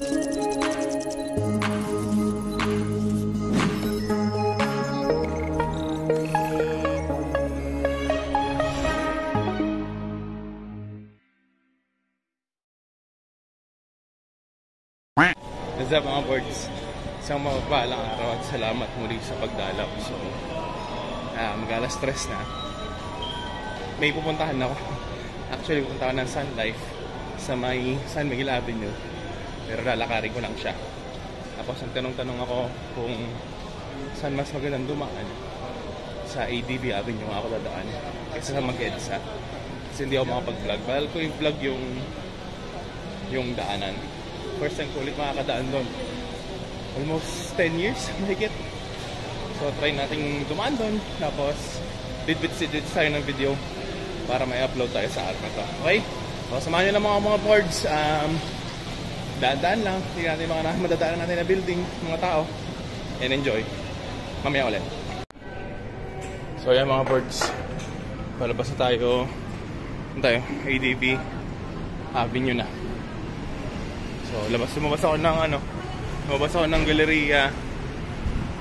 What's up mga boards? Isang mapapalang araw at salamat muli sa pagdalaw. So, mag-alas stress na. May pupuntahan ako. Actually, pupuntahan ng Sun Life sa may San Miguel Avenue. Pero lalakarin ko lang siya. Tapos ang tanong-tanong ako kung saan mas magandang dumaan. Sa ADB Avenue ako dadaan. Kasi sa Mag-EDSA. Kasi hindi ako makapag-vlog. Bahal ko i-vlog yung daanan. First time ko ulit makakadaan doon. Almost 10 years, mahigit. So, try natin dumaan doon. Tapos, bit-bit tayo ng video para may upload tayo sa araw na to. Okay? So, samahan nyo lang mga boards. Daan-daan lang. Tingnan natin mga madadaanan natin na building, mga tao. And enjoy. Mamaya ulit. So, yan mga boards. Palabas na tayo. ADB Avenue na. So, lumabas ako ng galleria.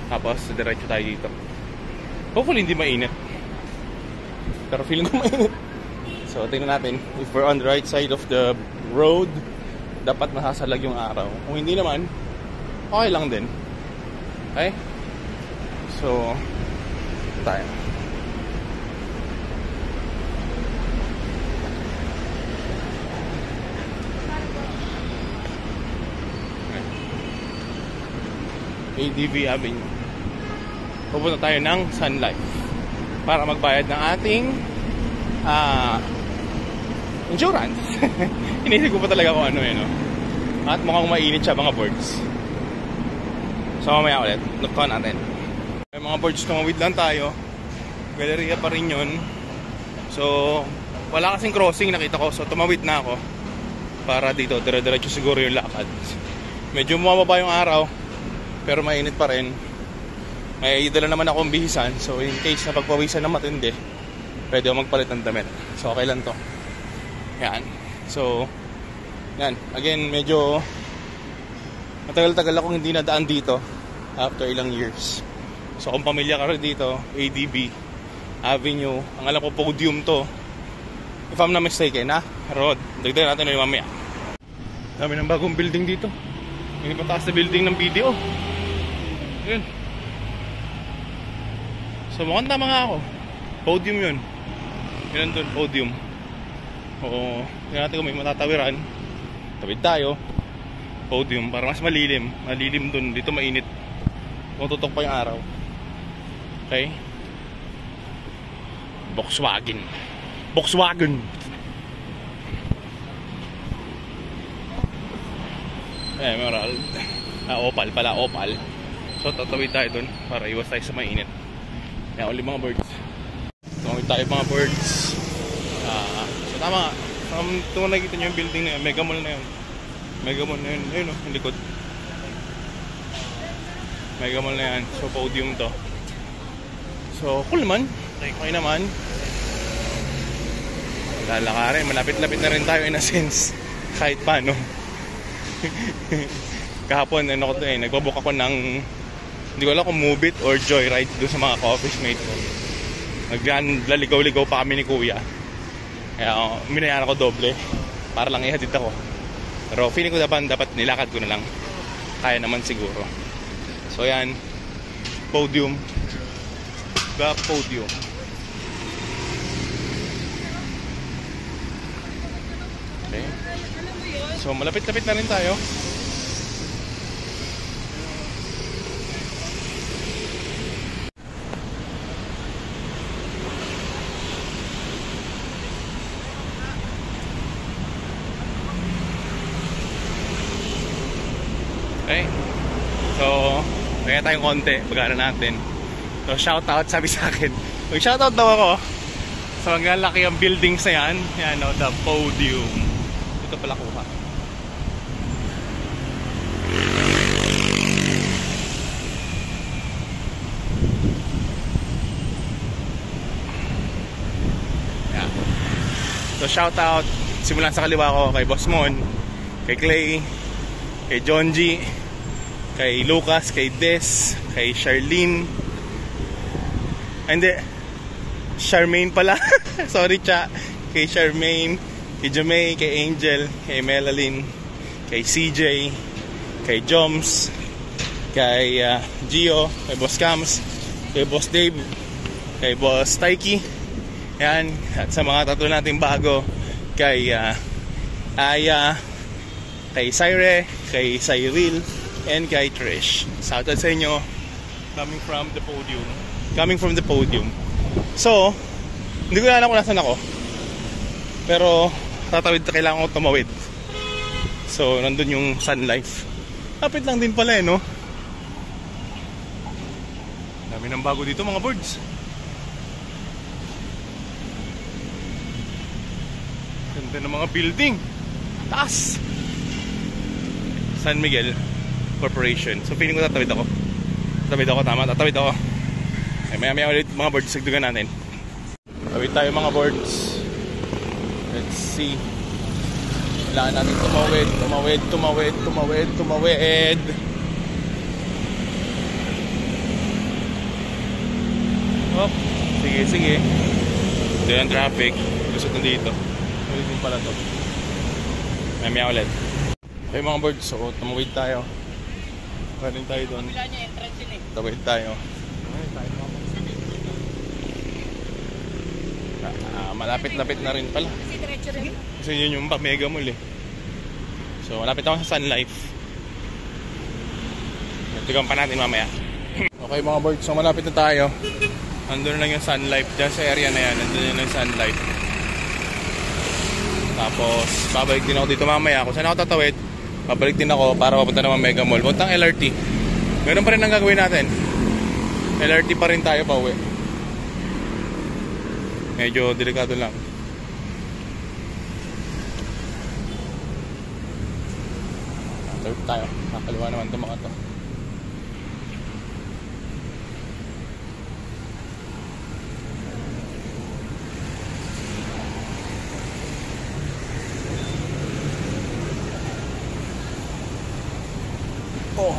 Tapos, diretso tayo dito. Hopefully, hindi mainit. Pero feeling ko mainit. So, tingnan natin. If we're on the right side of the road, dapat masasalag yung araw. Kung hindi naman, okay lang din. Okay? So, tayo. ADB Avenue. Pupunta tayo ng Sun Life para magbayad ng ating insurance. Inisip ko pa talaga kung ano yun, no? At mukhang mainit siya mga boards. So mamaya ulit, look ko natin. May mga boards, tumawid lang tayo. Galleria pa rin yun. So wala kasing crossing nakita ko. So tumawid na ako para dito, dire-diretso siguro yung lakad. Medyo bumababa yung araw, pero mainit pa rin. May dala naman akong bihisan. So in case na pagpawisan na matindi, pwede ako magpalit ng damit. So okay lang to. Yan. So yan. Again, medyo matagal-tagal akong hindi nadaan dito after ilang years. So kung pamilya ka rin dito, ADB Avenue, ang alam ko podium to, if I'm not mistaken, road. Dagdagan natin yung mamaya. Dami ng bagong building dito. Yung pataas na building ng video. Yun. So mukhang tama nga ako. Podium yun. Yun doon, podium. Oo. Tingnan natin kung may matatawiran. Tawid tayo. Podium para mas malilim. Malilim doon. Dito mainit. Matutok pa yung araw. Okay. Volkswagen. Emerald. Opal pala, Opal. So tatawid tayo dun para iwas tayo sa mainit. Yan, ulit mga birds. Tumawid tayo mga birds. So tama. Ito nakikita nyo yung building na yun. Mega Mall na yun. Ayun o, yung likod. Mega Mall na yan. So podium to. So cool naman. Okay naman. Lalakarin. Malapit-lapit na rin tayo in a sense. Kahit paano. Kahapon, nagbabook ako ng, hindi ko alam kung Move It or Joyride doon sa mga ka-office mate ko. Naglaligaw-ligaw pa kami ni Kuya. Kaya minayan ako doble para lang ihatid ako. Pero feeling ko dapat nilakad ko na lang. Kaya naman siguro. So yan, podium. The podium. Okay. So malapit-lapit na rin tayo. Okay. So, kaya tayong konti, pag-aaral natin. So, shoutout, sabi sa akin. Mag-shoutout daw ako. So, ang laki ang buildings na yan. Yan, no, the podium. Ito pala kuha. Yeah. So, shoutout. Simulan sa kaliwa ko kay Boss Mon, kay Clay, kay Jonji, kay Lucas, kay Des, kay Charlene. Hindi, Charmaine pala. Sorry, Cha. Kay Charmaine, kay Jamay, kay Angel, kay Melaline, kay CJ, kay Joms, kay Gio, kay Boss Cams, kay Boss Dave, kay Boss Taiki. Yan. At sa mga tatlo natin bago, kay Aya, kay Syre, kay Cyril, and kay Trish. Shoutout sa inyo. Coming from the podium. Coming from the podium. So, hindi ko na alam kung nasan ako. Pero, kailangan ko tumawid. So, nandun yung Sun Life. Lapit lang din pala no? Dami ng bago dito mga birds. Ganda ng mga building. Taas! San Miguel Corporation. So, feeling ko tatawid ako. Tama, tatawid ako. Ay, maya ulit mga birds, sagdugan natin. Tawid tayo mga birds. Let's see. Kailangan natin tumawid. Oh, sige. Ito yung traffic. Lusot na dito. Ulit din pala to. Maya ulit. Okay mga birds, so tumawid tayo. Galing tayo doon. Tawid tayo. Malapit-lapit na rin pala. Kasi yun yung Mega Mall eh. So malapit ako sa Sun Life. Tigan pa natin mamaya. Okay mga birds, so malapit na tayo. Andun lang yung Sun Life. Diyan sa area na yan, andun yung Sun Life. Tapos babalik din ako dito mamaya. Kung saan ako tatawid, babalik din ako para papunta naman Mega Mall. Puntang LRT. Meron pa rin ang gagawin natin. LRT pa rin tayo pa uwi. Medyo delikado lang. Tawid tayo. Nakaliwa naman itong mga to.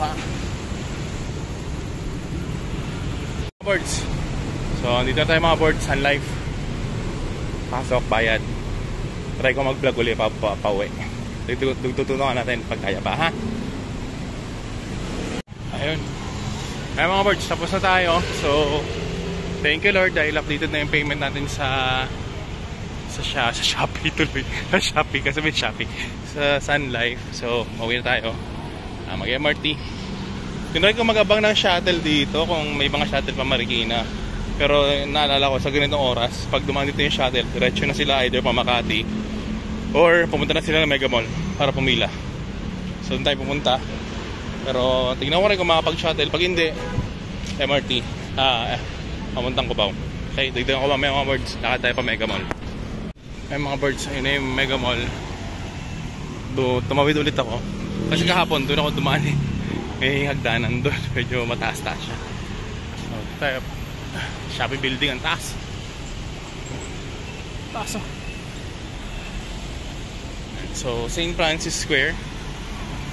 Ha. Birds. So, dito tayo mga birds, Sun Life. Pasok, bayad. Try ko mag-vlog ulit pa-uwi. Tututunan natin pag kaya pa, ha? Ayun. Ay mga birds, tapos na tayo. So, thank you Lord dahil updated na yung payment natin sa Shopee tuloy. Sa Shopee, kasi may Shopee. Sa Sun Life. So, mauwi na tayo. Mag-MRT. Tinry ko mag-abang ng shuttle dito kung may mga shuttle pa Marikina. Pero naalala ko sa ganitong oras, pag dumaan dito yung shuttle, diretso na sila either pa Makati or pumunta na sila ng Mega Mall para pumila. So doon tayo pumunta. Pero tignan ko rin kung makapag-shuttle. Pag hindi, MRT. Pamuntang Cubao. Okay, tignan ko ba may mga birds. Lakad tayo pa Mega Mall. May mga birds. Ayun na yung Mega Mall. Tumawid ulit ako. Kasi kahapon, doon ako dumaan eh. May hagdanan doon. Medyo mataas-taas siya. So, tayo. Shopee building ang taas. Taas oh. So, St. Francis Square.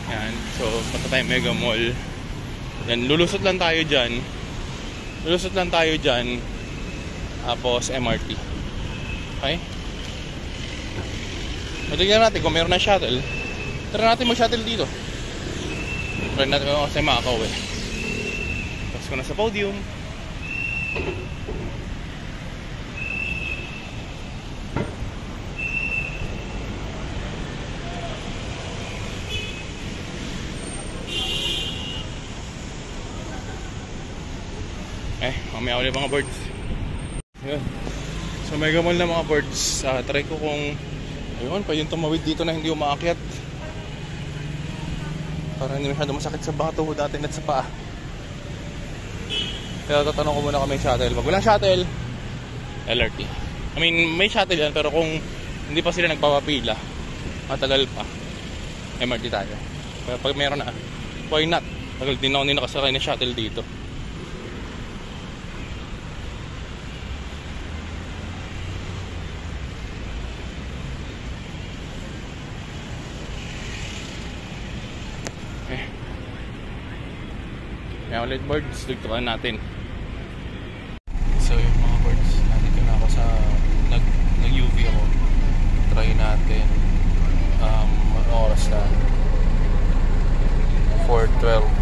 Yan. So, punta tayo Mega Mall. Yan. Lulusot lang tayo dyan. Tapos, MRT. Okay? Matigyan natin kung meron na shuttle. Tara natin mag-shuttle dito. Try natin kasi makakauwi. Tapos ko na sa podium. Mamaya ulit mga birds. Yun. So Mega Mall na mga birds. Try ko kung ayun, pwede tumawid dito na hindi umaakyat. Para hindi masyado masakit sa bato dati at sa paa. Kaya tatanong ko muna kung may shuttle. Pag walang shuttle, LRT. I mean, may shuttle yan, pero kung hindi pa sila nagpapapila, matagal pa, MRT tayo. Pero pag meron na, why not? Tagal din ako nakasakay na shuttle dito. Kaya ulit boards, tugtukan natin. So yung mga birds, nandito na ako sa nag-UV ako. Try natin oras na 4:12.